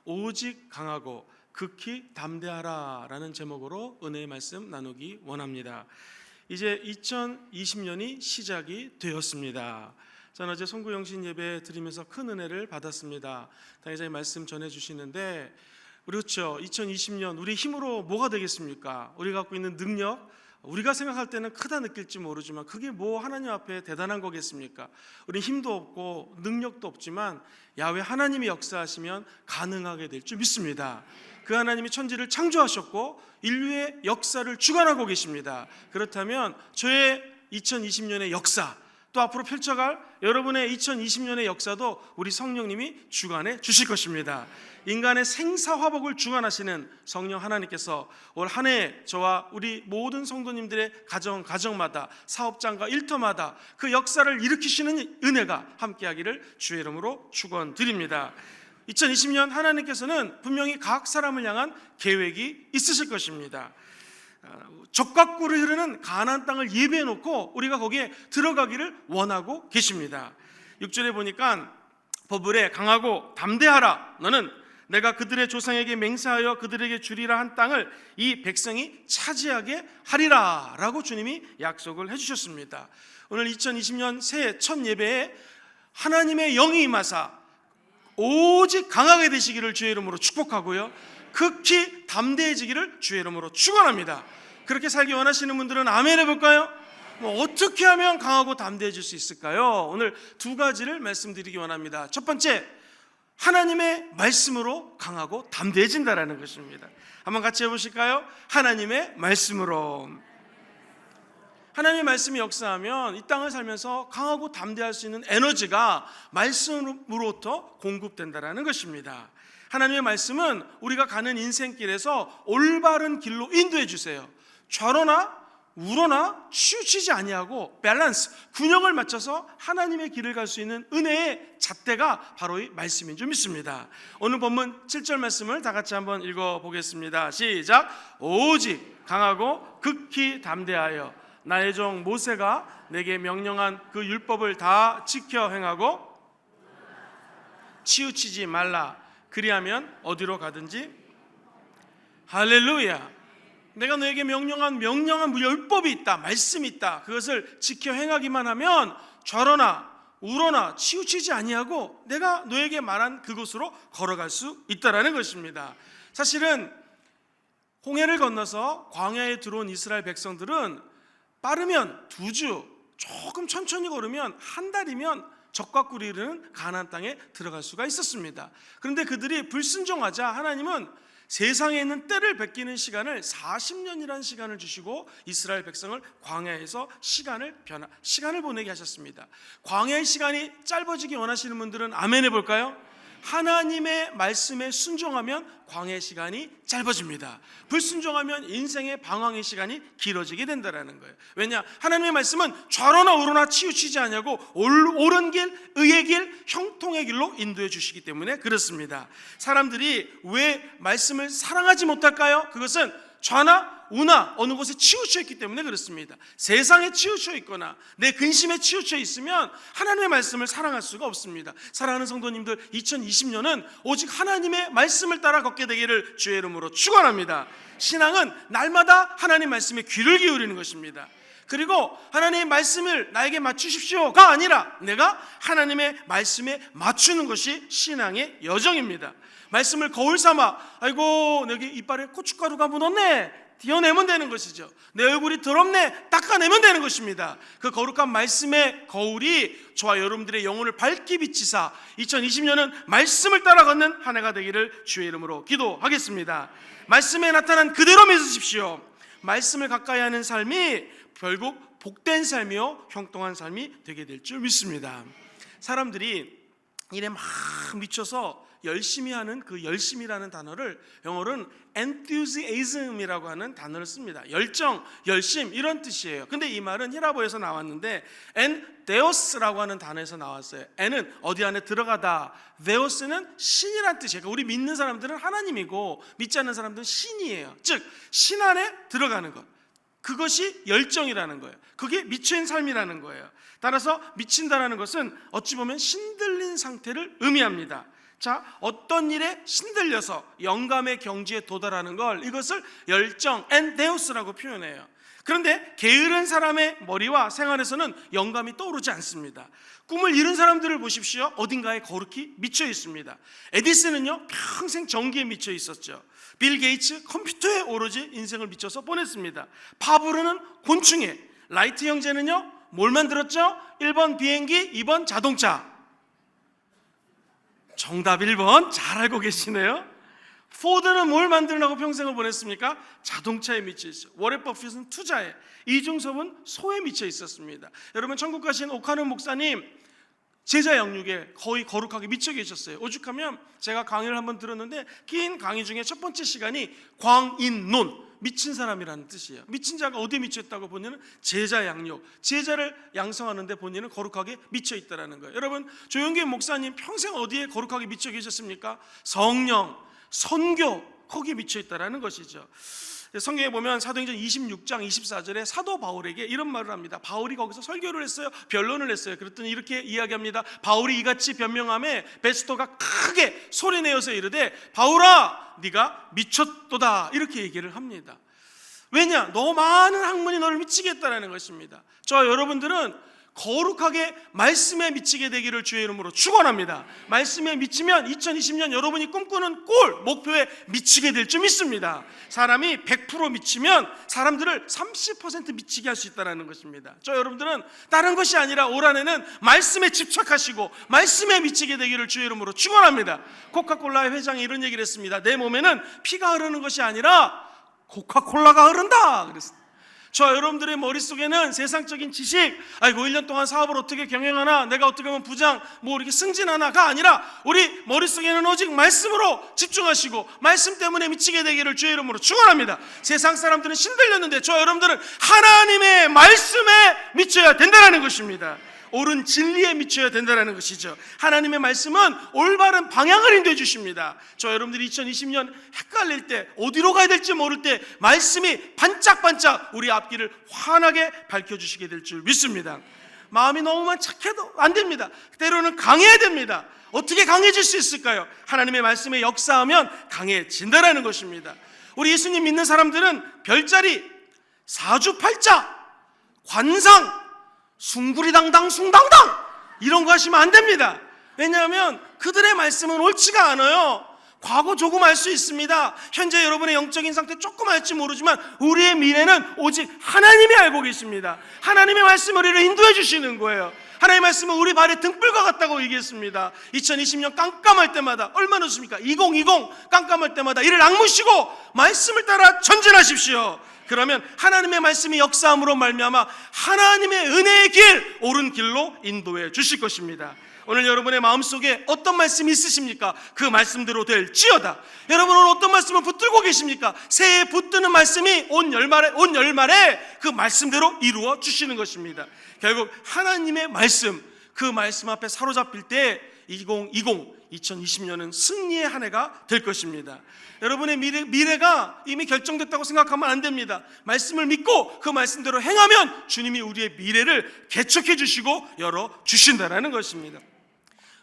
오직 강하고 극히 담대하라 라는 제목으로 은혜의 말씀 나누기 원합니다. 이제 2020년이 시작이 되었습니다. 저는 어제 송구영신 예배 드리면서 큰 은혜를 받았습니다. 당회장님 말씀 전해주시는데 그렇죠, 2020년 우리 힘으로 뭐가 되겠습니까? 우리가 갖고 있는 능력, 우리가 생각할 때는 크다 느낄지 모르지만 그게 뭐 하나님 앞에 대단한 거겠습니까? 우리 힘도 없고 능력도 없지만 야훼 하나님이 역사하시면 가능하게 될 줄 믿습니다. 그 하나님이 천지를 창조하셨고 인류의 역사를 주관하고 계십니다. 그렇다면 저의 2020년의 역사, 또 앞으로 펼쳐갈 여러분의 2020년의 역사도 우리 성령님이 주관해 주실 것입니다. 인간의 생사화복을 주관하시는 성령 하나님께서 올 한 해 저와 우리 모든 성도님들의 가정마다, 사업장과 일터마다 그 역사를 일으키시는 은혜가 함께하기를 주의 이름으로 축원드립니다. 2020년 하나님께서는 분명히 각 사람을 향한 계획이 있으실 것입니다. 적과 꿀이 흐르는 가나안 땅을 예비해 놓고 우리가 거기에 들어가기를 원하고 계십니다. 6절에 보니까 버블에 강하고 담대하라, 너는 내가 그들의 조상에게 맹세하여 그들에게 주리라 한 땅을 이 백성이 차지하게 하리라 라고 주님이 약속을 해주셨습니다. 오늘 2020년 새해 첫 예배에 하나님의 영이 임하사 오직 강하게 되시기를 주의 이름으로 축복하고요, 극히 담대해지기를 주의 이름으로 축원합니다. 그렇게 살기 원하시는 분들은 아멘 해볼까요? 어떻게 하면 강하고 담대해질 수 있을까요? 오늘 두 가지를 말씀드리기 원합니다. 첫 번째, 하나님의 말씀으로 강하고 담대해진다라는 것입니다. 한번 같이 해보실까요? 하나님의 말씀으로. 하나님의 말씀이 역사하면 이 땅을 살면서 강하고 담대할 수 있는 에너지가 말씀으로부터 공급된다라는 것입니다. 하나님의 말씀은 우리가 가는 인생길에서 올바른 길로 인도해 주세요. 좌로나 우로나 치우치지 아니하고 밸런스, 균형을 맞춰서 하나님의 길을 갈 수 있는 은혜의 잣대가 바로 이 말씀인 줄 믿습니다. 오늘 본문 7절 말씀을 다 같이 한번 읽어보겠습니다. 시작. 오직 강하고 극히 담대하여 나의 종 모세가 내게 명령한 그 율법을 다 지켜 행하고 치우치지 말라. 그리하면 어디로 가든지. 할렐루야. 내가 너에게 명령한 율법이 있다, 말씀이 있다. 그것을 지켜 행하기만 하면 좌로나 우로나 치우치지 아니하고 내가 너에게 말한 그곳으로 걸어갈 수 있다라는 것입니다. 사실은 홍해를 건너서 광야에 들어온 이스라엘 백성들은 빠르면 2주, 조금 천천히 걸으면 한 달이면 적과 꿀이 흐르는 가나안 땅에 들어갈 수가 있었습니다. 그런데 그들이 불순종하자 하나님은 세상에 있는 때를 베끼는 시간을 40년이라는 시간을 주시고 이스라엘 백성을 광야에서 시간을 보내게 하셨습니다. 광야의 시간이 짧아지기 원하시는 분들은 아멘 해볼까요? 하나님의 말씀에 순종하면 광야의 시간이 짧아집니다. 불순종하면 인생의 방황의 시간이 길어지게 된다는 거예요. 왜냐? 하나님의 말씀은 좌로나 우로나 치우치지 않냐고 옳은 길, 의의 길, 형통의 길로 인도해 주시기 때문에 그렇습니다. 사람들이 왜 말씀을 사랑하지 못할까요? 그것은 좌나 우나 어느 곳에 치우쳐 있기 때문에 그렇습니다. 세상에 치우쳐 있거나 내 근심에 치우쳐 있으면 하나님의 말씀을 사랑할 수가 없습니다. 사랑하는 성도님들, 2020년은 오직 하나님의 말씀을 따라 걷게 되기를 주의 이름으로 축원합니다. 신앙은 날마다 하나님 말씀에 귀를 기울이는 것입니다. 그리고 하나님의 말씀을 나에게 맞추십시오가 아니라 내가 하나님의 말씀에 맞추는 것이 신앙의 여정입니다. 말씀을 거울 삼아 아이고 내게 이빨에 고춧가루가 묻었네, 띄어내면 되는 것이죠. 내 얼굴이 더럽네, 닦아내면 되는 것입니다. 그 거룩한 말씀의 거울이 저와 여러분들의 영혼을 밝게 비치사 2020년은 말씀을 따라 걷는 한 해가 되기를 주의 이름으로 기도하겠습니다. 말씀에 나타난 그대로 믿으십시오. 말씀을 가까이 하는 삶이 결국 복된 삶이요 형통한 삶이 되게 될 줄 믿습니다. 사람들이 일에 막 미쳐서 열심히 하는 그 열심이라는 단어를 영어로는 enthusiasm이라고 하는 단어를 씁니다. 열정, 열심 이런 뜻이에요. 근데 이 말은 히라보에서 나왔는데 entheos라고 하는 단어에서 나왔어요. en은 어디 안에 들어가다, theos는 신이란 뜻이에요. 우리 믿는 사람들은 하나님이고 믿지 않는 사람들은 신이에요. 즉 신 안에 들어가는 것, 그것이 열정이라는 거예요. 그게 미친 삶이라는 거예요. 따라서 미친다라는 것은 어찌 보면 신들린 상태를 의미합니다. 자, 어떤 일에 신들려서 영감의 경지에 도달하는 걸 이것을 열정, 엔데우스라고 표현해요. 그런데 게으른 사람의 머리와 생활에서는 영감이 떠오르지 않습니다. 꿈을 이룬 사람들을 보십시오. 어딘가에 거룩히 미쳐 있습니다. 에디슨은요, 평생 전기에 미쳐 있었죠. 빌 게이츠 컴퓨터에 오로지 인생을 미쳐서 보냈습니다. 파브르는 곤충에, 라이트 형제는요 뭘 만들었죠? 1번 비행기, 2번 자동차. 정답 1번. 잘 알고 계시네요. 포드는 뭘 만들려고 평생을 보냈습니까? 자동차에 미쳐 있어요. 워렌 버핏은 투자에, 이중섭은 소에 미쳐 있었습니다. 여러분, 천국 가신 오카노 목사님 제자 양육에 거의 거룩하게 미쳐 계셨어요. 오죽하면 제가 강의를 한번 들었는데 긴 강의 중에 첫 번째 시간이 광인론, 미친 사람이라는 뜻이에요. 미친 자가 어디에 미쳐있다고? 본인은 제자 양육, 제자를 양성하는데 본인은 거룩하게 미쳐있다는 거예요. 여러분, 조용기 목사님 평생 어디에 거룩하게 미쳐 계셨습니까? 성령, 선교, 거기에 미쳐있다는 것이죠. 성경에 보면 사도행전 26장 24절에 사도 바울에게 이런 말을 합니다. 바울이 거기서 설교를 했어요. 변론을 했어요. 그랬더니 이렇게 이야기합니다. 바울이 이같이 변명하며 베스토가 크게 소리내어서 이르되 바울아 네가 미쳤도다, 이렇게 얘기를 합니다. 왜냐? 너무 많은 학문이 너를 미치게 했다는 것입니다. 저 여러분들은 거룩하게 말씀에 미치게 되기를 주의 이름으로 축원합니다. 말씀에 미치면 2020년 여러분이 꿈꾸는 골, 목표에 미치게 될 줄 믿습니다. 사람이 100% 미치면 사람들을 30% 미치게 할 수 있다는 것입니다. 저 여러분들은 다른 것이 아니라 올 한해는 말씀에 집착하시고 말씀에 미치게 되기를 주의 이름으로 축원합니다. 코카콜라의 회장이 이런 얘기를 했습니다. 내 몸에는 피가 흐르는 것이 아니라 코카콜라가 흐른다 그랬습니다. 저 여러분들의 머릿속에는 세상적인 지식, 아이고 1년 동안 사업을 어떻게 경영하나, 내가 어떻게 하면 부장 뭐 이렇게 승진하나가 아니라 우리 머릿속에는 오직 말씀으로 집중하시고 말씀 때문에 미치게 되기를 주의 이름으로 축원합니다. 세상 사람들은 신들렸는데 저 여러분들은 하나님의 말씀에 미쳐야 된다는 것입니다. 옳은 진리에 미쳐야 된다는 것이죠. 하나님의 말씀은 올바른 방향을 인도해 주십니다. 저 여러분들이 2020년 헷갈릴 때, 어디로 가야 될지 모를 때 말씀이 반짝반짝 우리 앞길을 환하게 밝혀주시게 될 줄 믿습니다. 마음이 너무만 착해도 안 됩니다. 때로는 강해야 됩니다. 어떻게 강해질 수 있을까요? 하나님의 말씀에 역사하면 강해진다는 것입니다. 우리 예수님 믿는 사람들은 별자리, 사주팔자, 관상, 숭구리당당 숭당당 이런 거 하시면 안 됩니다. 왜냐하면 그들의 말씀은 옳지가 않아요. 과거 조금 알 수 있습니다. 현재 여러분의 영적인 상태 조금 알지 모르지만 우리의 미래는 오직 하나님이 알고 계십니다. 하나님의 말씀을 우리를 인도해 주시는 거예요. 하나님의 말씀은 우리 발의 등불과 같다고 얘기했습니다. 2020년 깜깜할 때마다, 얼마나 좋습니까? 2020 깜깜할 때마다 이를 악무시고 말씀을 따라 전진하십시오. 그러면 하나님의 말씀이 역사함으로 말미암아 하나님의 은혜의 길, 옳은 길로 인도해 주실 것입니다. 오늘 여러분의 마음속에 어떤 말씀이 있으십니까? 그 말씀대로 될지어다. 여러분 오늘 어떤 말씀을 붙들고 계십니까? 새해 붙드는 말씀이 온 열말에 그 말씀대로 이루어 주시는 것입니다. 결국 하나님의 말씀, 그 말씀 앞에 사로잡힐 때 2020년은 승리의 한 해가 될 것입니다. 여러분의 미래가 이미 결정됐다고 생각하면 안 됩니다. 말씀을 믿고 그 말씀대로 행하면 주님이 우리의 미래를 개척해 주시고 열어주신다는 것입니다.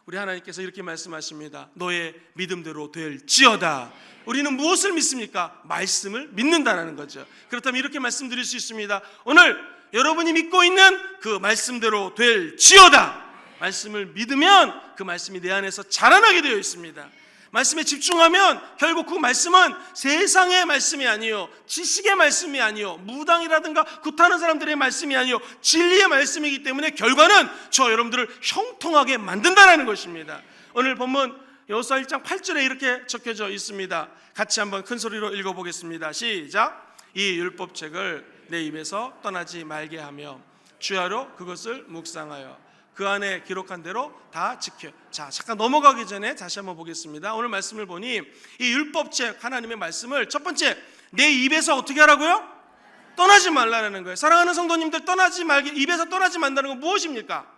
우리 하나님께서 이렇게 말씀하십니다. 너의 믿음대로 될지어다. 우리는 무엇을 믿습니까? 말씀을 믿는다는 거죠. 그렇다면 이렇게 말씀드릴 수 있습니다. 오늘 여러분이 믿고 있는 그 말씀대로 될지어다. 말씀을 믿으면 그 말씀이 내 안에서 자라나게 되어 있습니다. 말씀에 집중하면 결국 그 말씀은 세상의 말씀이 아니요, 지식의 말씀이 아니요, 무당이라든가 굿하는 사람들의 말씀이 아니요, 진리의 말씀이기 때문에 결과는 저 여러분들을 형통하게 만든다는 것입니다. 오늘 본문 여호수아 1장 8절에 이렇게 적혀져 있습니다. 같이 한번 큰 소리로 읽어보겠습니다. 시작. 이 율법책을 내 입에서 떠나지 말게 하며 주야로 그것을 묵상하여 그 안에 기록한 대로 다 지켜. 자, 잠깐 넘어가기 전에 다시 한번 보겠습니다. 오늘 말씀을 보니 이 율법책 하나님의 말씀을 첫 번째, 내 입에서 어떻게 하라고요? 떠나지 말라는 거예요. 사랑하는 성도님들, 떠나지 말게, 입에서 떠나지 말라는 건 무엇입니까?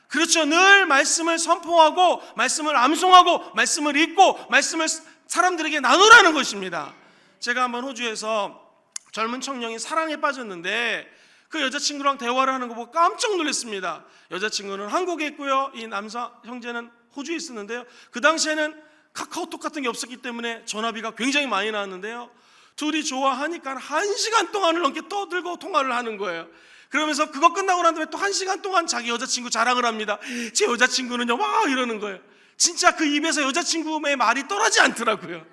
그렇죠. 늘 말씀을 선포하고 말씀을 암송하고 말씀을 읽고 말씀을 사람들에게 나누라는 것입니다. 제가 한번 호주에서 젊은 청년이 사랑에 빠졌는데 그 여자친구랑 대화를 하는 거 보고 깜짝 놀랐습니다. 여자친구는 한국에 있고요, 이 남자 형제는 호주에 있었는데요. 그 당시에는 카카오톡 같은 게 없었기 때문에 전화비가 굉장히 많이 나왔는데요. 둘이 좋아하니까 1시간 동안을 넘게 떠들고 통화를 하는 거예요. 그러면서 그거 끝나고 난 다음에 또 1시간 동안 자기 여자친구 자랑을 합니다. 제 여자친구는요 막 이러는 거예요. 진짜 그 입에서 여자친구의 말이 떠나지 않더라고요.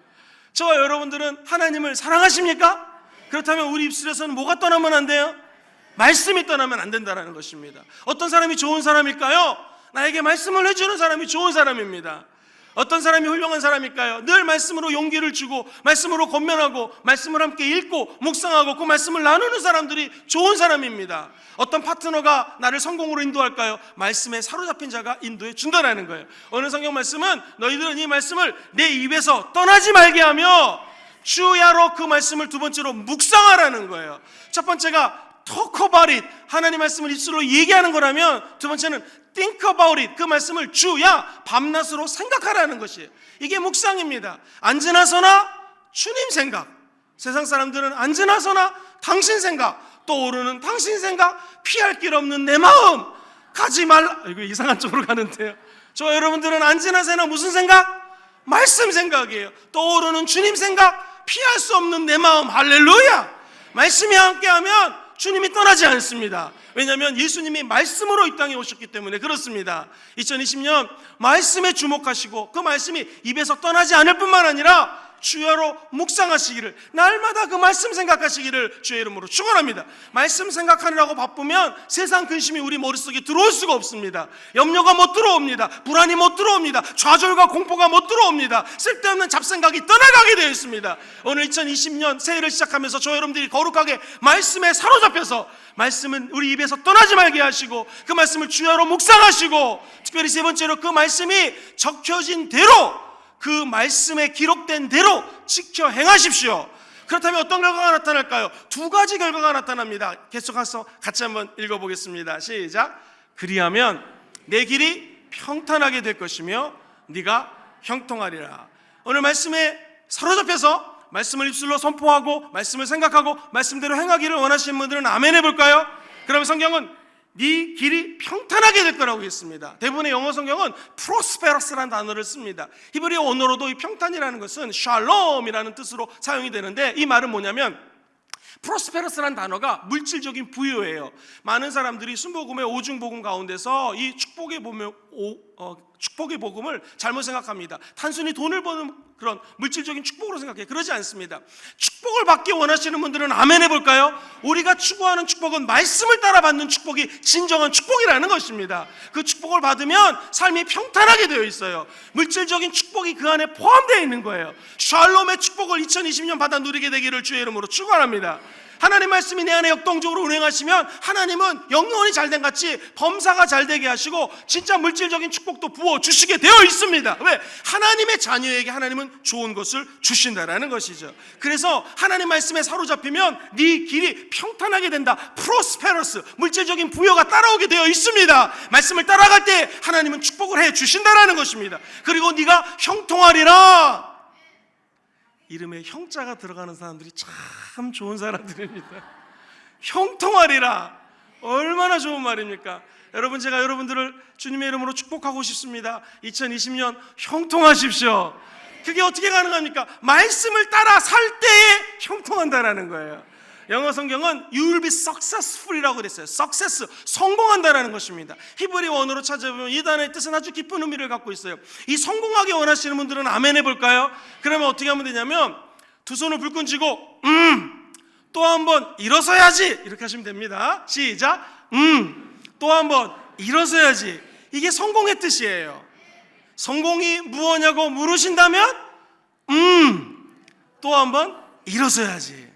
저와 여러분들은 하나님을 사랑하십니까? 그렇다면 우리 입술에서는 뭐가 떠나면 안 돼요? 말씀이 떠나면 안 된다는 것입니다. 어떤 사람이 좋은 사람일까요? 나에게 말씀을 해주는 사람이 좋은 사람입니다. 어떤 사람이 훌륭한 사람일까요? 늘 말씀으로 용기를 주고 말씀으로 권면하고 말씀을 함께 읽고 묵상하고 그 말씀을 나누는 사람들이 좋은 사람입니다. 어떤 파트너가 나를 성공으로 인도할까요? 말씀에 사로잡힌 자가 인도해 준다라는 거예요. 오늘 성경 말씀은 너희들은 이 말씀을 내 입에서 떠나지 말게 하며 주야로 그 말씀을 두 번째로 묵상하라는 거예요. 첫 번째가 talk about it, 하나님 말씀을 입술로 얘기하는 거라면 두 번째는 think about it, 그 말씀을 주야 밤낮으로 생각하라는 것이에요. 이게 묵상입니다. 앉으나서나 주님 생각, 세상 사람들은 앉으나서나 당신 생각, 떠오르는 당신 생각, 피할 길 없는 내 마음, 가지 말라. 이거 이상한 쪽으로 가는데요. 저 여러분들은 앉으나서나 무슨 생각? 말씀 생각이에요. 떠오르는 주님 생각, 피할 수 없는 내 마음. 할렐루야. 말씀이 함께하면 주님이 떠나지 않습니다. 왜냐하면 예수님이 말씀으로 이 땅에 오셨기 때문에 그렇습니다. 2020년 말씀에 주목하시고 그 말씀이 입에서 떠나지 않을 뿐만 아니라 주야로 묵상하시기를, 날마다 그 말씀 생각하시기를 주의 이름으로 축원합니다. 말씀 생각하느라고 바쁘면 세상 근심이 우리 머릿속에 들어올 수가 없습니다. 염려가 못 들어옵니다. 불안이 못 들어옵니다. 좌절과 공포가 못 들어옵니다. 쓸데없는 잡생각이 떠나가게 되어 있습니다. 오늘 2020년 새해를 시작하면서 저 여러분들이 거룩하게 말씀에 사로잡혀서 말씀은 우리 입에서 떠나지 말게 하시고 그 말씀을 주야로 묵상하시고, 특별히 세 번째로 그 말씀이 적혀진 대로, 그 말씀에 기록된 대로 지켜 행하십시오. 그렇다면 어떤 결과가 나타날까요? 두 가지 결과가 나타납니다. 계속해서 같이 한번 읽어보겠습니다. 시작. 그리하면 내 길이 평탄하게 될 것이며 네가 형통하리라. 오늘 말씀에 사로잡혀서 말씀을 입술로 선포하고 말씀을 생각하고 말씀대로 행하기를 원하시는 분들은 아멘 해볼까요? 그러면 성경은 네 길이 평탄하게 될 거라고 했습니다. 대부분의 영어 성경은 prosperous라는 단어를 씁니다. 히브리어 언어로도 이 평탄이라는 것은 샬롬이라는 뜻으로 사용이 되는데, 이 말은 뭐냐면 prosperous라는 단어가 물질적인 부유예요. 많은 사람들이 순복음의 오중복음 가운데서 이 축복의 복음을 잘못 생각합니다. 단순히 돈을 버는 그런 물질적인 축복으로 생각해요. 그러지 않습니다. 축복을 받기 원하시는 분들은 아멘 해볼까요? 우리가 추구하는 축복은 말씀을 따라 받는 축복이 진정한 축복이라는 것입니다. 그 축복을 받으면 삶이 평탄하게 되어 있어요. 물질적인 축복이 그 안에 포함되어 있는 거예요. 샬롬의 축복을 2020년 받아 누리게 되기를 주의 이름으로 축원합니다. 하나님 말씀이 내 안에 역동적으로 운행하시면 하나님은 영혼이 잘된 같이 범사가 잘되게 하시고 진짜 물질적인 축복도 부어주시게 되어 있습니다. 왜? 하나님의 자녀에게 하나님은 좋은 것을 주신다라는 것이죠. 그래서 하나님 말씀에 사로잡히면 네 길이 평탄하게 된다. 프로스페러스, 물질적인 부여가 따라오게 되어 있습니다. 말씀을 따라갈 때 하나님은 축복을 해 주신다라는 것입니다. 그리고 네가 형통하리라. 이름에 형자가 들어가는 사람들이 참 좋은 사람들입니다. 형통하리라. 얼마나 좋은 말입니까? 여러분, 제가 여러분들을 주님의 이름으로 축복하고 싶습니다. 2020년 형통하십시오. 그게 어떻게 가능합니까? 말씀을 따라 살 때에 형통한다라는 거예요. 영어 성경은 You will be successful이라고 그랬어요. success, 성공한다라는 것입니다. 히브리 원어로 찾아보면 이 단어의 뜻은 아주 깊은 의미를 갖고 있어요. 이 성공하기 원하시는 분들은 아멘 해볼까요? 그러면 어떻게 하면 되냐면 두 손을 불끈 쥐고 또 한 번 일어서야지 이렇게 하시면 됩니다. 시작. 또 한 번 일어서야지. 이게 성공의 뜻이에요. 성공이 무엇냐고 물으신다면 또 한 번 일어서야지.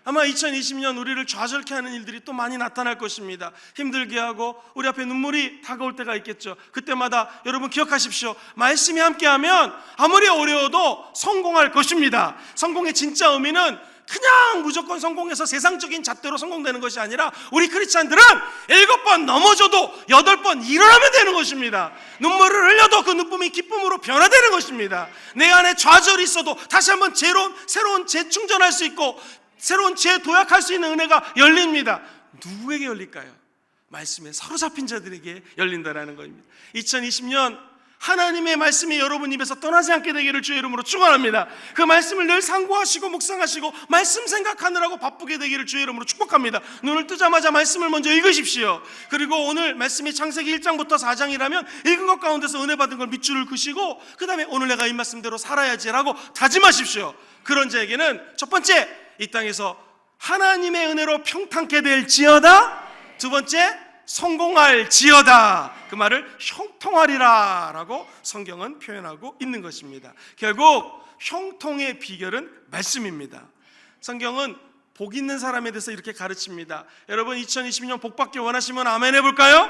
아마 2020년 우리를 좌절케 하는 일들이 또 많이 나타날 것입니다. 힘들게 하고 우리 앞에 눈물이 다가올 때가 있겠죠. 그때마다 여러분 기억하십시오. 말씀이 함께하면 아무리 어려워도 성공할 것입니다. 성공의 진짜 의미는 그냥 무조건 성공해서 세상적인 잣대로 성공되는 것이 아니라 우리 크리스찬들은 7번 넘어져도 8번 일어나면 되는 것입니다. 눈물을 흘려도 그 눈물이 기쁨으로 변화되는 것입니다. 내 안에 좌절이 있어도 다시 한번 새로운 재충전할 수 있고 새로운 재도약할 수 있는 은혜가 열립니다. 누구에게 열릴까요? 말씀에 사로잡힌 자들에게 열린다라는 겁니다. 2020년 하나님의 말씀이 여러분 입에서 떠나지 않게 되기를 주의 이름으로 축원합니다. 그 말씀을 늘 상고하시고 묵상하시고 말씀 생각하느라고 바쁘게 되기를 주의 이름으로 축복합니다. 눈을 뜨자마자 말씀을 먼저 읽으십시오. 그리고 오늘 말씀이 창세기 1장부터 4장이라면 읽은 것 가운데서 은혜 받은 걸 밑줄을 그시고 그 다음에 오늘 내가 이 말씀대로 살아야지라고 다짐하십시오. 그런 자에게는 첫 번째, 이 땅에서 하나님의 은혜로 평탄케 될지어다. 두 번째, 성공할지어다. 그 말을 형통하리라 라고 성경은 표현하고 있는 것입니다. 결국 형통의 비결은 말씀입니다. 성경은 복 있는 사람에 대해서 이렇게 가르칩니다. 여러분 2020년 복 받기 원하시면 아멘 해볼까요?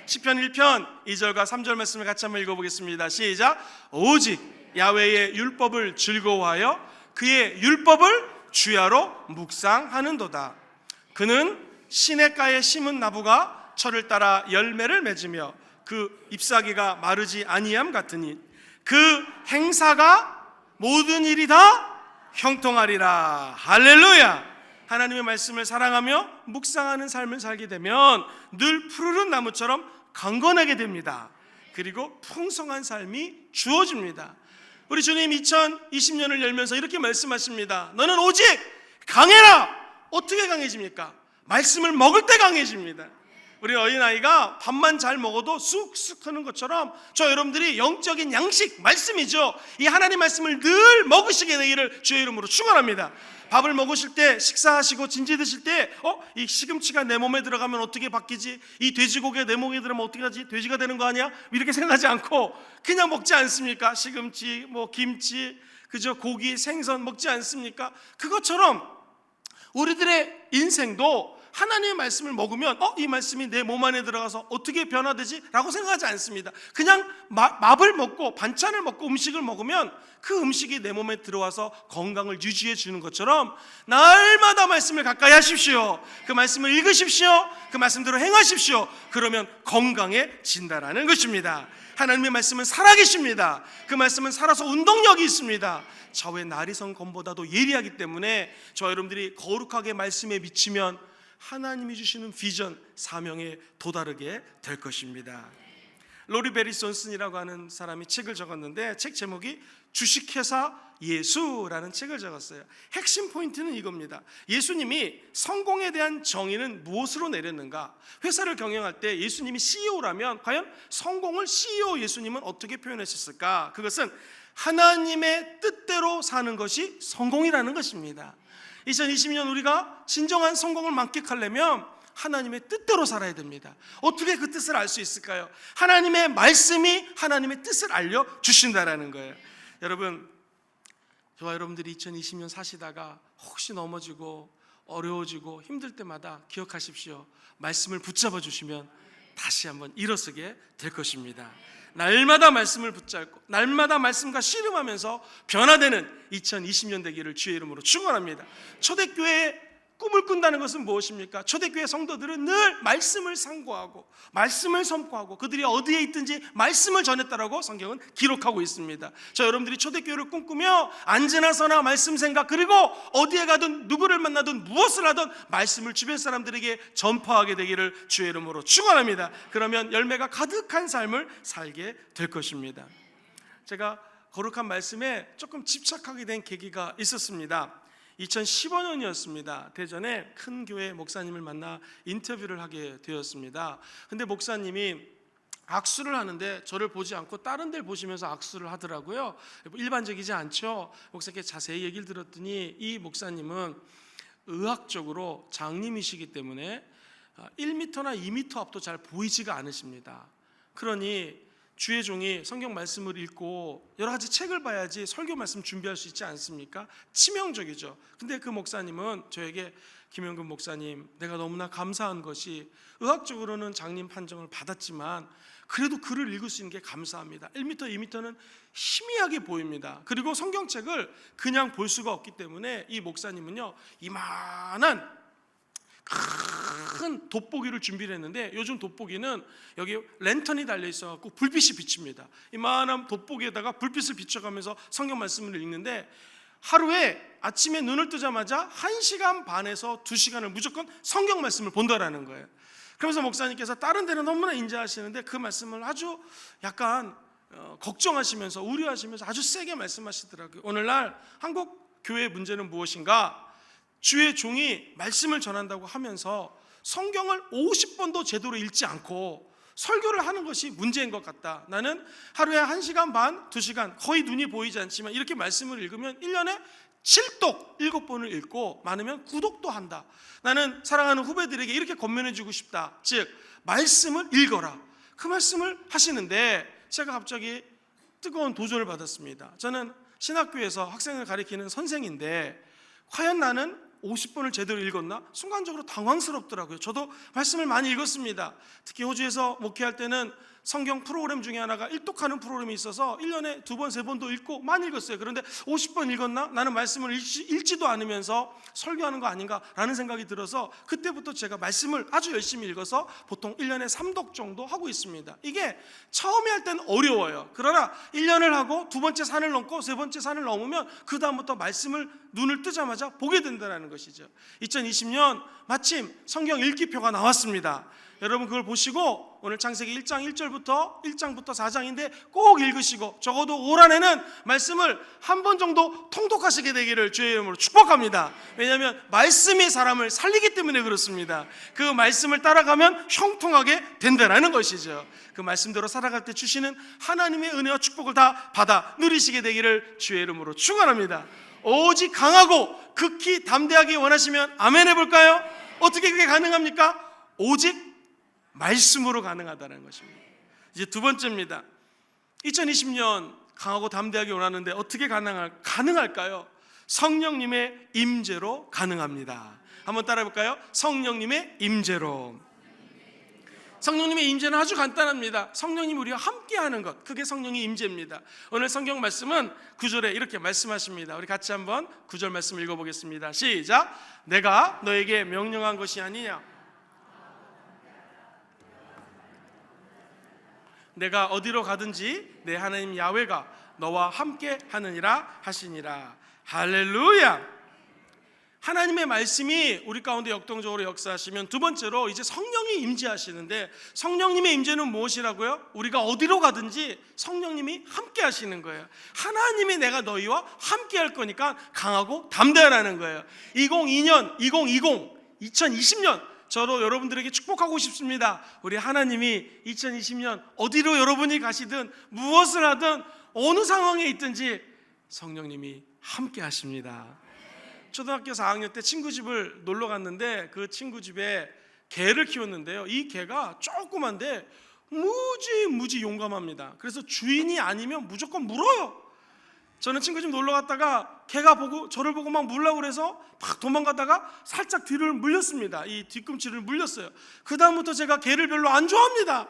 시편 1편 2절과 3절 말씀을 같이 한번 읽어보겠습니다. 시작. 오직 야훼의 율법을 즐거워하여 그의 율법을 주야로 묵상하는도다. 그는 시냇가에 심은 나무가 철을 따라 열매를 맺으며 그 잎사귀가 마르지 아니함 같으니 그 행사가 모든 일이 다 형통하리라. 할렐루야. 하나님의 말씀을 사랑하며 묵상하는 삶을 살게 되면 늘 푸르른 나무처럼 강건하게 됩니다. 그리고 풍성한 삶이 주어집니다. 우리 주님 2020년을 열면서 이렇게 말씀하십니다. 너는 오직 강해라. 어떻게 강해집니까? 말씀을 먹을 때 강해집니다. 우리 어린아이가 밥만 잘 먹어도 쑥쑥 하는 것처럼 저 여러분들이 영적인 양식, 말씀이죠. 이 하나님 말씀을 늘 먹으시게 되기를 주의 이름으로 축원합니다. 밥을 먹으실 때, 식사하시고 진지 드실 때 이 시금치가 내 몸에 들어가면 어떻게 바뀌지? 이 돼지고기가 내 몸에 들어가면 어떻게 하지? 돼지가 되는 거 아니야? 이렇게 생각하지 않고 그냥 먹지 않습니까? 시금치, 김치, 그저 고기, 생선 먹지 않습니까? 그것처럼 우리들의 인생도 하나님의 말씀을 먹으면 이 말씀이 내 몸 안에 들어가서 어떻게 변화되지? 라고 생각하지 않습니다. 그냥 밥을 먹고 반찬을 먹고 음식을 먹으면 그 음식이 내 몸에 들어와서 건강을 유지해 주는 것처럼 날마다 말씀을 가까이 하십시오. 그 말씀을 읽으십시오. 그 말씀대로 행하십시오. 그러면 건강해진다라는 것입니다. 하나님의 말씀은 살아계십니다. 그 말씀은 살아서 운동력이 있습니다. 저의 나리성 검보다도 예리하기 때문에 저 여러분들이 거룩하게 말씀에 미치면 하나님이 주시는 비전, 사명에 도달하게 될 것입니다. 로리 베리 존슨이라고 하는 사람이 책을 적었는데 책 제목이 주식회사 예수라는 책을 적었어요. 핵심 포인트는 이겁니다. 예수님이 성공에 대한 정의는 무엇으로 내렸는가? 회사를 경영할 때 예수님이 CEO라면 과연 성공을 CEO 예수님은 어떻게 표현하셨을까? 그것은 하나님의 뜻대로 사는 것이 성공이라는 것입니다. 2020년 우리가 진정한 성공을 만끽하려면 하나님의 뜻대로 살아야 됩니다. 어떻게 그 뜻을 알 수 있을까요? 하나님의 말씀이 하나님의 뜻을 알려주신다라는 거예요. 여러분, 저와 여러분들이 2020년 사시다가 혹시 넘어지고 어려워지고 힘들 때마다 기억하십시오. 말씀을 붙잡아 주시면 다시 한번 일어서게 될 것입니다. 날마다 말씀을 붙잡고 날마다 말씀과 씨름하면서 변화되는 2020년 되기를 주의 이름으로 축원합니다. 초대교회의 꿈을 꾼다는 것은 무엇입니까? 초대교회 성도들은 늘 말씀을 상고하고 말씀을 선포하고 그들이 어디에 있든지 말씀을 전했다라고 성경은 기록하고 있습니다. 저 여러분들이 초대교회를 꿈꾸며 앉으나 서나 말씀 생각, 그리고 어디에 가든 누구를 만나든 무엇을 하든 말씀을 주변 사람들에게 전파하게 되기를 주의 이름으로 축원합니다. 그러면 열매가 가득한 삶을 살게 될 것입니다. 제가 거룩한 말씀에 조금 집착하게 된 계기가 있었습니다. 2015년이었습니다. 대전에 큰 교회 목사님을 만나 인터뷰를 하게 되었습니다. 근데 목사님이 악수를 하는데 저를 보지 않고 다른 데를 보시면서 악수를 하더라고요. 일반적이지 않죠. 목사님께 자세히 얘기를 들었더니 이 목사님은 의학적으로 장님이시기 때문에 1m나 2m 앞도 잘 보이지가 않으십니다. 그러니 주의 종이 성경 말씀을 읽고 여러 가지 책을 봐야지 설교 말씀 준비할 수 있지 않습니까? 치명적이죠. 근데 그 목사님은 저에게 김영근 목사님, 내가 너무나 감사한 것이 의학적으로는 장님 판정을 받았지만 그래도 글을 읽을 수 있는 게 감사합니다. 1m, 2m는 희미하게 보입니다. 그리고 성경책을 그냥 볼 수가 없기 때문에 이 목사님은요, 이만한 큰 돋보기를 준비를 했는데 요즘 돋보기는 여기 랜턴이 달려 있어갖고 불빛이 비칩니다. 이만한 돋보기에다가 불빛을 비춰가면서 성경 말씀을 읽는데 하루에 아침에 눈을 뜨자마자 1시간 반에서 2시간을 무조건 성경 말씀을 본다라는 거예요. 그러면서 목사님께서 다른 데는 너무나 인자하시는데 그 말씀을 아주 약간 걱정하시면서 우려하시면서 아주 세게 말씀하시더라고요. 오늘날 한국 교회의 문제는 무엇인가? 주의 종이 말씀을 전한다고 하면서 성경을 50번도 제대로 읽지 않고 설교를 하는 것이 문제인 것 같다. 나는 하루에 1시간 반, 2시간 거의 눈이 보이지 않지만 이렇게 말씀을 읽으면 1년에 7독 7번을 읽고 많으면 9독도 한다. 나는 사랑하는 후배들에게 이렇게 권면해 주고 싶다. 즉 말씀을 읽어라. 그 말씀을 하시는데 제가 갑자기 뜨거운 도전을 받았습니다. 저는 신학교에서 학생을 가르치는 선생인데 과연 나는 50번을 제대로 읽었나? 순간적으로 당황스럽더라고요. 저도 말씀을 많이 읽었습니다. 특히 호주에서 목회할 때는 성경 프로그램 중에 하나가 일독하는 프로그램이 있어서 1년에 2번, 3번도 읽고 많이 읽었어요. 그런데 50번 읽었나? 나는 말씀을 읽지도 않으면서 설교하는 거 아닌가라는 생각이 들어서 그때부터 제가 말씀을 아주 열심히 읽어서 보통 1년에 3독 정도 하고 있습니다. 이게 처음에 할 때는 어려워요. 그러나 1년을 하고 두 번째 산을 넘고 세 번째 산을 넘으면 그 다음부터 말씀을 눈을 뜨자마자 보게 된다는 것이죠. 2020년 마침 성경 읽기표가 나왔습니다. 여러분 그걸 보시고 오늘 창세기 1장 1절부터 1장부터 4장인데 꼭 읽으시고 적어도 올 한해는 말씀을 한 번 정도 통독하시게 되기를 주의 이름으로 축복합니다. 왜냐하면 말씀이 사람을 살리기 때문에 그렇습니다. 그 말씀을 따라가면 형통하게 된다는 것이죠. 그 말씀대로 살아갈 때 주시는 하나님의 은혜와 축복을 다 받아 누리시게 되기를 주의 이름으로 축원합니다. 오직 강하고 극히 담대하기 원하시면 아멘 해볼까요? 어떻게 그게 가능합니까? 오직 말씀으로 가능하다는 것입니다. 이제 두 번째입니다. 2020년 강하고 담대하게 원하는데 어떻게 가능할까요? 성령님의 임재로 가능합니다. 한번 따라해 볼까요? 성령님의 임재로. 성령님의 임재는 아주 간단합니다. 성령님이 우리와 함께하는 것, 그게 성령의 임재입니다. 오늘 성경 말씀은 9절에 이렇게 말씀하십니다. 우리 같이 한번 9절 말씀 읽어보겠습니다. 시작. 내가 너에게 명령한 것이 아니냐? 내가 어디로 가든지 내 하나님 야훼가 너와 함께 하느니라 하시니라. 할렐루야. 하나님의 말씀이 우리 가운데 역동적으로 역사하시면 두 번째로 이제 성령이 임재하시는데 성령님의 임재는 무엇이라고요? 우리가 어디로 가든지 성령님이 함께 하시는 거예요. 하나님이 내가 너희와 함께 할 거니까 강하고 담대하라는 거예요. 2020년 저도 여러분들에게 축복하고 싶습니다. 우리 하나님이 2020년 어디로 여러분이 가시든 무엇을 하든 어느 상황에 있든지 성령님이 함께 하십니다. 초등학교 4학년 때 친구 집을 놀러 갔는데 그 친구 집에 개를 키웠는데요. 이 개가 조그만데 무지 용감합니다. 그래서 주인이 아니면 무조건 물어요. 저는 친구 집 놀러 갔다가 개가 저를 보고 막 물라고 그래서 막 도망가다가 살짝 뒤를 물렸습니다. 이 뒤꿈치를 물렸어요. 그 다음부터 제가 개를 별로 안 좋아합니다.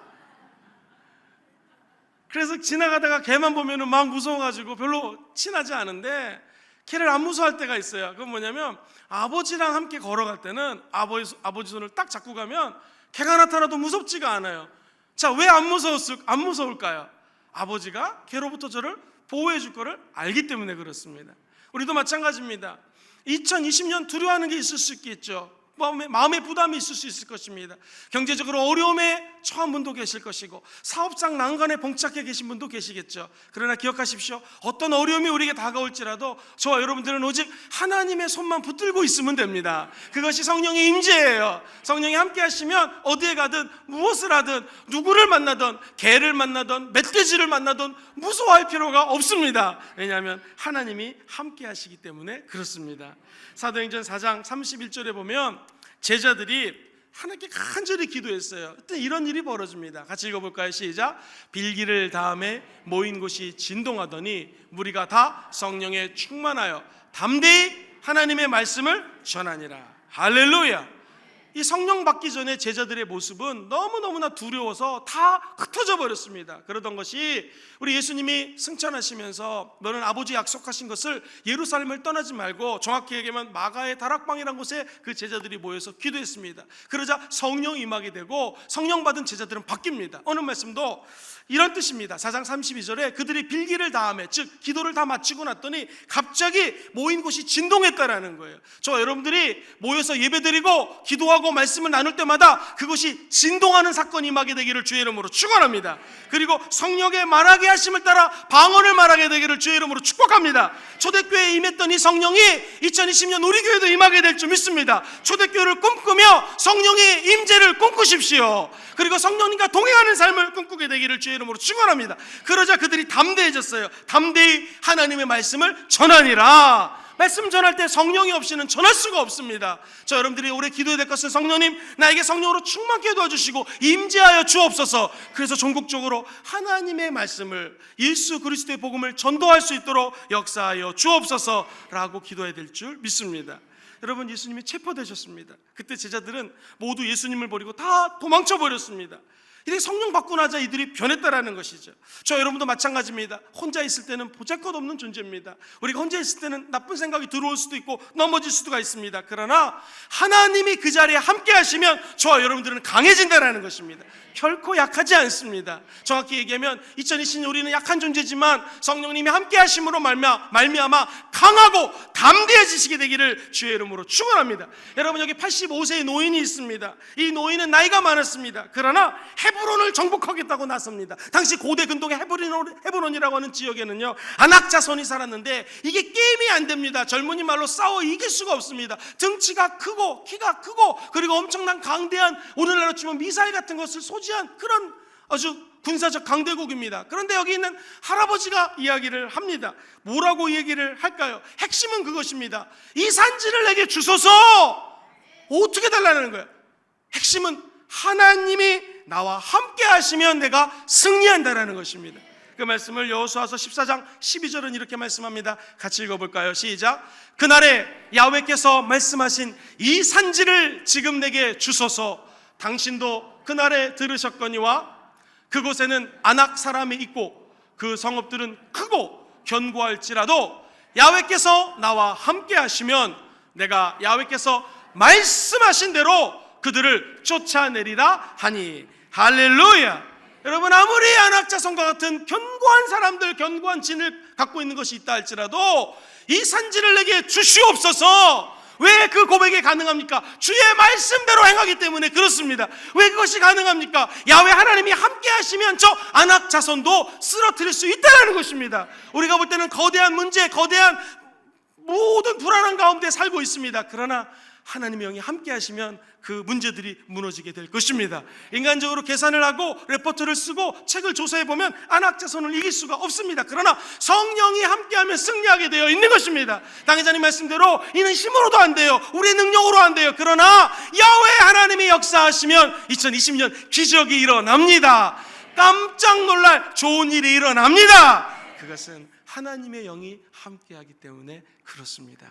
그래서 지나가다가 개만 보면은 막 무서워가지고 별로 친하지 않은데 개를 안 무서워할 때가 있어요. 그건 뭐냐면 아버지랑 함께 걸어갈 때는 아버지 손을 딱 잡고 가면 개가 나타나도 무섭지가 않아요. 자, 왜 안 무서울까요? 아버지가 개로부터 저를 보호해 줄 거를 알기 때문에 그렇습니다. 우리도 마찬가지입니다. 2020년 두려워하는 게 있을 수 있겠죠. 마음의 부담이 있을 수 있을 것입니다. 경제적으로 어려움에 처한 분도 계실 것이고 사업상 난관에 봉착해 계신 분도 계시겠죠. 그러나 기억하십시오. 어떤 어려움이 우리에게 다가올지라도 저와 여러분들은 오직 하나님의 손만 붙들고 있으면 됩니다. 그것이 성령의 임재예요. 성령이 함께 하시면 어디에 가든 무엇을 하든 누구를 만나든 개를 만나든 멧돼지를 만나든 무서워할 필요가 없습니다. 왜냐하면 하나님이 함께 하시기 때문에 그렇습니다. 사도행전 4장 31절에 보면 제자들이 하나님께 간절히 기도했어요. 그때 이런 일이 벌어집니다. 같이 읽어볼까요? 시작. 빌기를 다음에 모인 곳이 진동하더니 무리가 다 성령에 충만하여 담대히 하나님의 말씀을 전하니라. 할렐루야. 이 성령 받기 전에 제자들의 모습은 너무너무나 두려워서 다 흩어져 버렸습니다. 그러던 것이 우리 예수님이 승천하시면서 너는 아버지 약속하신 것을 예루살렘을 떠나지 말고 정확히 얘기하면 마가의 다락방이라는 곳에 그 제자들이 모여서 기도했습니다. 그러자 성령이 임하게 되고 성령 받은 제자들은 바뀝니다. 오늘 말씀도 이런 뜻입니다. 4장 32절에 그들이 빌기를 다하며 즉 기도를 다 마치고 났더니 갑자기 모인 곳이 진동했다라는 거예요. 저와 여러분들이 모여서 예배드리고 기도하고 기도하고 말씀을 나눌 때마다 그것이 진동하는 사건이 임하게 되기를 주의 이름으로 축원합니다. 그리고 성령의 말하게 하심을 따라 방언을 말하게 되기를 주의 이름으로 축복합니다. 초대교회에 임했던 이 성령이 2020년 우리 교회도 임하게 될 줄 믿습니다. 초대교회를 꿈꾸며 성령의 임재를 꿈꾸십시오. 그리고 성령님과 동행하는 삶을 꿈꾸게 되기를 주의 이름으로 축원합니다. 그러자 그들이 담대해졌어요. 담대히 하나님의 말씀을 전하니라. 말씀 전할 때 성령이 없이는 전할 수가 없습니다. 저 여러분들이 올해 기도해야 될 것은 성령님 나에게 성령으로 충만케 도와주시고 임재하여 주옵소서. 그래서 전국적으로 하나님의 말씀을 예수 그리스도의 복음을 전도할 수 있도록 역사하여 주옵소서라고 기도해야 될 줄 믿습니다. 여러분, 예수님이 체포되셨습니다. 그때 제자들은 모두 예수님을 버리고 다 도망쳐 버렸습니다. 이렇게 성령 받고 나자 이들이 변했다라는 것이죠. 저 여러분도 마찬가지입니다. 혼자 있을 때는 보잘것없는 존재입니다. 우리가 혼자 있을 때는 나쁜 생각이 들어올 수도 있고 넘어질 수가 있습니다. 그러나 하나님이 그 자리에 함께 하시면 저와 여러분들은 강해진다라는 것입니다. 결코 약하지 않습니다. 정확히 얘기하면 2020년 우리는 약한 존재지만 성령님이 함께 하심으로 말미암아 강하고 담대해지시게 되기를 주의 이름으로 축원합니다. 여러분, 여기 85세의 노인이 있습니다. 이 노인은 나이가 많았습니다. 그러나 헤브론을 정복하겠다고 나섭니다. 당시 고대 근동의 헤브론이라고 하는 지역에는요 아낙 자손이 살았는데 이게 게임이 안 됩니다. 젊은이 말로 싸워 이길 수가 없습니다. 등치가 크고 키가 크고 그리고 엄청난 강대한, 오늘날로 치면 미사일 같은 것을 소지한 그런 아주 군사적 강대국입니다. 그런데 여기 있는 할아버지가 이야기를 합니다. 뭐라고 얘기를 할까요? 핵심은 그것입니다. 이 산지를 내게 주소서. 어떻게 달라는 거예요? 핵심은 하나님이 나와 함께 하시면 내가 승리한다라는 것입니다. 그 말씀을 여호수아서 14장 12절은 이렇게 말씀합니다. 같이 읽어볼까요? 시작. 그날에 야훼께서 말씀하신 이 산지를 지금 내게 주소서. 당신도 그날에 들으셨거니와 그곳에는 아낙 사람이 있고 그 성읍들은 크고 견고할지라도 야훼께서 나와 함께 하시면 내가 야훼께서 말씀하신 대로 그들을 쫓아내리라 하니. 할렐루야. 여러분, 아무리 아낙 자손과 같은 견고한 사람들, 견고한 진을 갖고 있는 것이 있다 할지라도 이 산지를 내게 주시옵소서. 왜 그 고백이 가능합니까? 주의 말씀대로 행하기 때문에 그렇습니다. 왜 그것이 가능합니까? 야훼 하나님이 함께 하시면 저 아낙 자손도 쓰러뜨릴 수 있다는 것입니다. 우리가 볼 때는 거대한 문제, 거대한 모든 불안한 가운데 살고 있습니다. 그러나 하나님의 영이 함께 하시면 그 문제들이 무너지게 될 것입니다. 인간적으로 계산을 하고 레포트를 쓰고 책을 조사해보면 아낙 자손을 이길 수가 없습니다. 그러나 성령이 함께하면 승리하게 되어 있는 것입니다. 당회장님 말씀대로 이는 힘으로도 안 돼요. 우리의 능력으로 안 돼요. 그러나 야훼 하나님이 역사하시면 2020년 기적이 일어납니다. 깜짝 놀랄 좋은 일이 일어납니다. 그것은 하나님의 영이 함께하기 때문에 그렇습니다.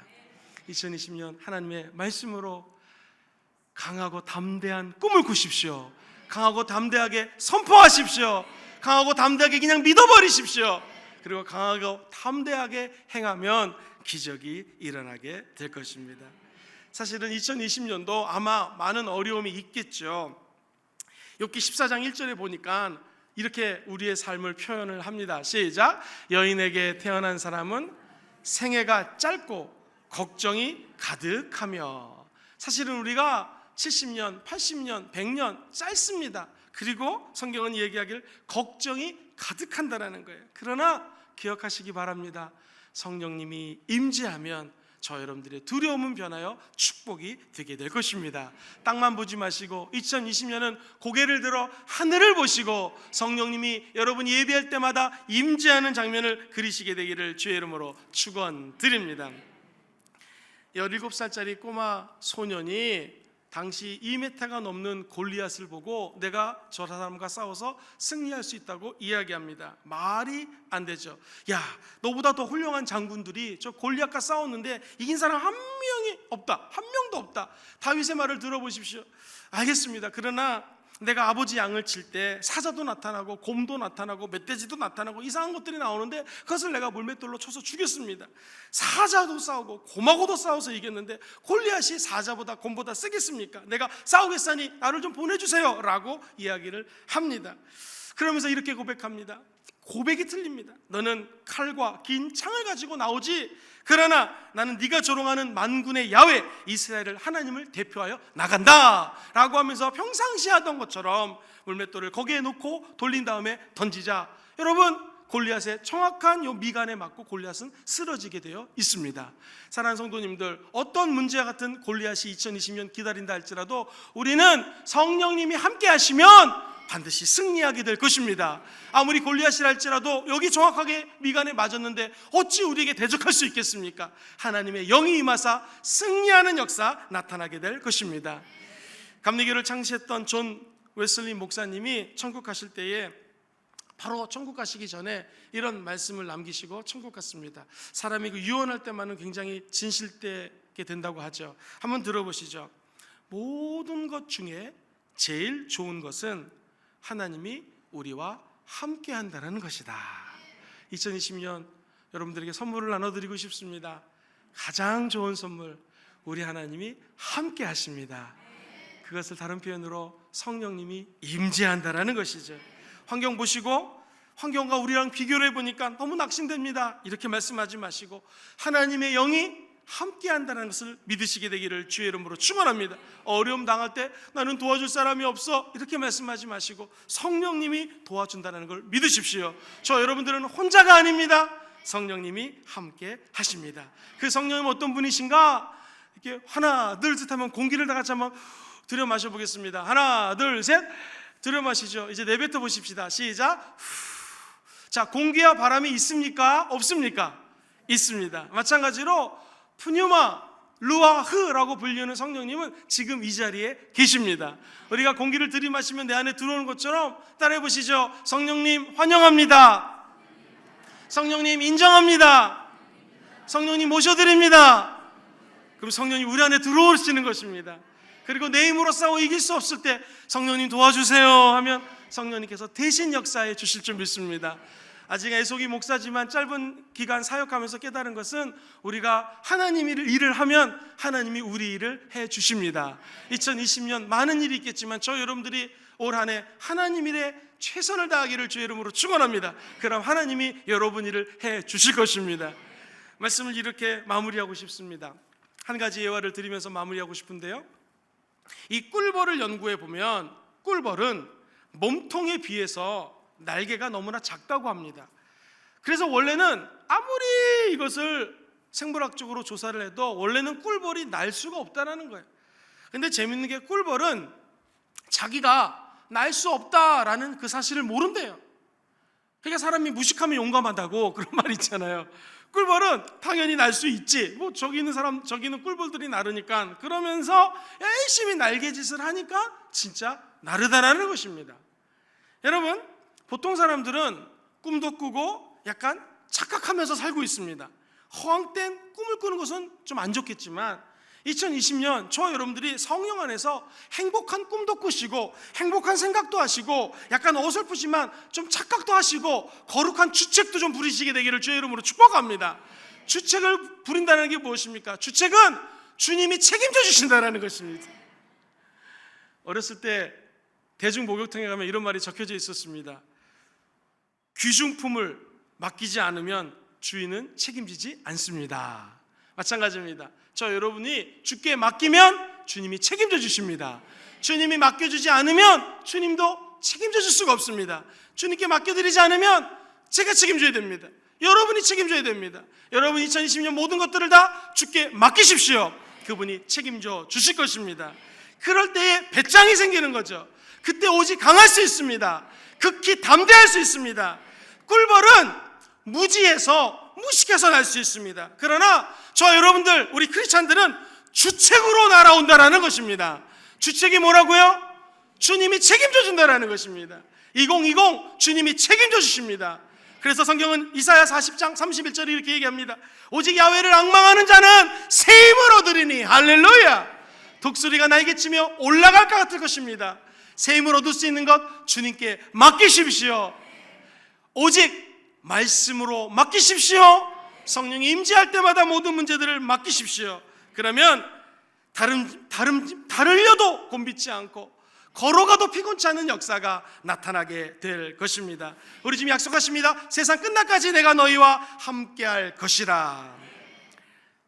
2020년 하나님의 말씀으로 강하고 담대한 꿈을 꾸십시오. 강하고 담대하게 선포하십시오. 강하고 담대하게 그냥 믿어버리십시오. 그리고 강하고 담대하게 행하면 기적이 일어나게 될 것입니다. 사실은 2020년도 아마 많은 어려움이 있겠죠. 욥기 14장 1절에 보니까 이렇게 우리의 삶을 표현을 합니다. 시작. 여인에게 태어난 사람은 생애가 짧고 걱정이 가득하며. 사실은 우리가 70년, 80년, 100년 짧습니다. 그리고 성경은 얘기하기를 걱정이 가득한다라는 거예요. 그러나 기억하시기 바랍니다. 성령님이 임재하면 저 여러분들의 두려움은 변하여 축복이 되게 될 것입니다. 땅만 보지 마시고 2020년은 고개를 들어 하늘을 보시고 성령님이 여러분 예배할 때마다 임재하는 장면을 그리시게 되기를 주의 이름으로 축원드립니다. 17살짜리 꼬마 소년이 당시 2m가 넘는 골리앗을 보고 내가 저 사람과 싸워서 승리할 수 있다고 이야기합니다. 말이 안 되죠. 야, 너보다 더 훌륭한 장군들이 저 골리앗과 싸웠는데 이긴 사람 한 명이 없다. 한 명도 없다. 다윗의 말을 들어보십시오. 알겠습니다. 그러나 내가 아버지 양을 칠 때 사자도 나타나고 곰도 나타나고 멧돼지도 나타나고 이상한 것들이 나오는데 그것을 내가 물맷돌로 쳐서 죽였습니다. 사자도 싸우고 곰하고도 싸워서 이겼는데 골리앗이 사자보다 곰보다 세겠습니까? 내가 싸우겠사니 나를 좀 보내주세요 라고 이야기를 합니다. 그러면서 이렇게 고백합니다. 고백이 틀립니다. 너는 칼과 긴 창을 가지고 나오지, 그러나 나는 네가 조롱하는 만군의 야훼 이스라엘을 하나님을 대표하여 나간다 라고 하면서 평상시 하던 것처럼 물맷돌을 거기에 놓고 돌린 다음에 던지자, 여러분 골리앗의 정확한 요 미간에 맞고 골리앗은 쓰러지게 되어 있습니다. 사랑하는 성도님들, 어떤 문제와 같은 골리앗이 2020년 기다린다 할지라도 우리는 성령님이 함께 하시면 반드시 승리하게 될 것입니다. 아무리 골리앗이라 할지라도 여기 정확하게 미간에 맞았는데 어찌 우리에게 대적할 수 있겠습니까? 하나님의 영이 임하사 승리하는 역사 나타나게 될 것입니다. 감리교를 창시했던 존 웨슬리 목사님이 천국 가실 때에 바로 천국 가시기 전에 이런 말씀을 남기시고 천국 갔습니다. 사람이 유언할 때만은 굉장히 진실되게 된다고 하죠. 한번 들어보시죠. 모든 것 중에 제일 좋은 것은 하나님이 우리와 함께 한다는 것이다. 2020년 여러분들에게 선물을 나눠드리고 싶습니다. 가장 좋은 선물, 우리 하나님이 함께 하십니다. 그것을 다른 표현으로 성령님이 임재한다는 것이죠. 환경 보시고 환경과 우리랑 비교를 해보니까 너무 낙심됩니다, 이렇게 말씀하지 마시고 하나님의 영이 함께 한다는 것을 믿으시게 되기를 주의 이름으로 축원합니다. 어려움 당할 때 나는 도와줄 사람이 없어, 이렇게 말씀하지 마시고 성령님이 도와준다는 걸 믿으십시오. 저 여러분들은 혼자가 아닙니다. 성령님이 함께 하십니다. 그 성령님 어떤 분이신가? 이렇게 하나 둘 셋 하면 공기를 다 같이 한번 들여 마셔 보겠습니다. 하나 둘 셋 들여 마시죠. 이제 내뱉어 보십시다. 시작. 자, 공기와 바람이 있습니까? 없습니까? 있습니다. 마찬가지로 푸뉴마 루아흐라고 불리는 성령님은 지금 이 자리에 계십니다. 우리가 공기를 들이마시면 내 안에 들어오는 것처럼 따라해 보시죠. 성령님 환영합니다. 성령님 인정합니다. 성령님 모셔드립니다. 그럼 성령님 우리 안에 들어오시는 것입니다. 그리고 내 힘으로 싸워 이길 수 없을 때 성령님 도와주세요 하면 성령님께서 대신 역사해 주실 줄 믿습니다. 아직 애속이 목사지만 짧은 기간 사역하면서 깨달은 것은 우리가 하나님 일을 하면 하나님이 우리 일을 해 주십니다. 2020년 많은 일이 있겠지만 저 여러분들이 올 한 해 하나님 일에 최선을 다하기를 주의 이름으로 축원합니다. 그럼 하나님이 여러분 일을 해 주실 것입니다. 말씀을 이렇게 마무리하고 싶습니다. 한 가지 예화를 드리면서 마무리하고 싶은데요, 이 꿀벌을 연구해 보면 꿀벌은 몸통에 비해서 날개가 너무나 작다고 합니다. 그래서 원래는 아무리 이것을 생물학적으로 조사를 해도 원래는 꿀벌이 날 수가 없다는 거예요. 근데 재밌는 게 꿀벌은 자기가 날 수 없다라는 그 사실을 모른대요. 그러니까 사람이 무식하면 용감하다고 그런 말 있잖아요. 꿀벌은 당연히 날 수 있지, 뭐 저기 있는 사람, 저기 있는 꿀벌들이 나르니까, 그러면서 열심히 날개짓을 하니까 진짜 나르다라는 것입니다. 여러분, 보통 사람들은 꿈도 꾸고 약간 착각하면서 살고 있습니다. 허황된 꿈을 꾸는 것은 좀 안 좋겠지만 2020년 저와 여러분들이 성령 안에서 행복한 꿈도 꾸시고 행복한 생각도 하시고 약간 어설프지만 좀 착각도 하시고 거룩한 주책도 좀 부리시게 되기를 주의 이름으로 축복합니다. 주책을 부린다는 게 무엇입니까? 주책은 주님이 책임져 주신다는 것입니다. 어렸을 때 대중 목욕탕에 가면 이런 말이 적혀져 있었습니다. 귀중품을 맡기지 않으면 주인은 책임지지 않습니다. 마찬가지입니다. 저 여러분이 주께 맡기면 주님이 책임져 주십니다. 주님이 맡겨주지 않으면 주님도 책임져 줄 수가 없습니다. 주님께 맡겨드리지 않으면 제가 책임져야 됩니다. 여러분이 책임져야 됩니다. 여러분 2020년 모든 것들을 다 주께 맡기십시오. 그분이 책임져 주실 것입니다. 그럴 때에 배짱이 생기는 거죠. 그때 오직 강할 수 있습니다. 극히 담대할 수 있습니다. 꿀벌은 무지해서 무식해서 날 수 있습니다. 그러나 저 여러분들, 우리 크리스찬들은 주책으로 날아온다라는 것입니다. 주책이 뭐라고요? 주님이 책임져 준다라는 것입니다. 2020 주님이 책임져 주십니다. 그래서 성경은 이사야 40장 31절에 이렇게 얘기합니다. 오직 야훼를 앙망하는 자는 새 힘을 얻으리니, 할렐루야. 독수리가 날개치며 올라갈 것 같을 것입니다. 새 힘을 얻을 수 있는 것 주님께 맡기십시오. 오직 말씀으로 맡기십시오. 성령이 임재할 때마다 모든 문제들을 맡기십시오. 그러면 다르려도 곤비지 않고 걸어가도 피곤치 않은 역사가 나타나게 될 것입니다. 우리 지금 약속하십니다. 세상 끝날까지 내가 너희와 함께할 것이라.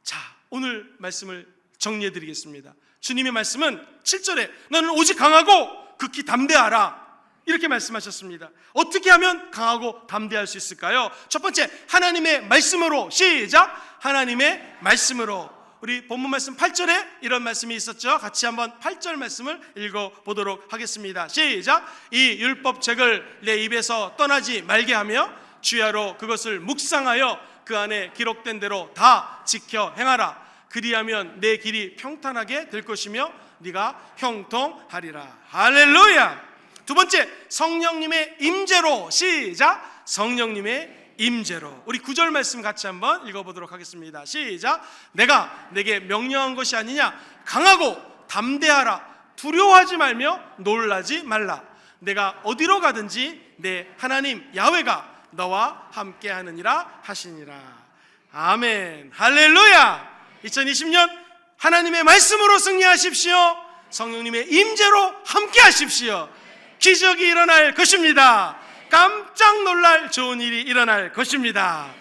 자, 오늘 말씀을 정리해 드리겠습니다. 주님의 말씀은 7절에 너는 오직 강하고 극히 담대하라, 이렇게 말씀하셨습니다. 어떻게 하면 강하고 담대할 수 있을까요? 첫 번째, 하나님의 말씀으로. 시작! 하나님의 말씀으로. 우리 본문 말씀 8절에 이런 말씀이 있었죠. 같이 한번 8절 말씀을 읽어보도록 하겠습니다. 시작! 이 율법책을 내 입에서 떠나지 말게 하며 주야로 그것을 묵상하여 그 안에 기록된 대로 다 지켜 행하라. 그리하면 내 길이 평탄하게 될 것이며 네가 형통하리라. 할렐루야. 두 번째, 성령님의 임재로. 시작! 성령님의 임재로. 우리 9절 말씀 같이 한번 읽어보도록 하겠습니다. 시작! 내가 내게 명령한 것이 아니냐? 강하고 담대하라. 두려워하지 말며 놀라지 말라. 내가 어디로 가든지 내 하나님 야훼가 너와 함께하느니라 하시니라. 아멘. 할렐루야. 2020년 하나님의 말씀으로 승리하십시오. 성령님의 임재로 함께하십시오. 기적이 일어날 것입니다. 깜짝 놀랄 좋은 일이 일어날 것입니다.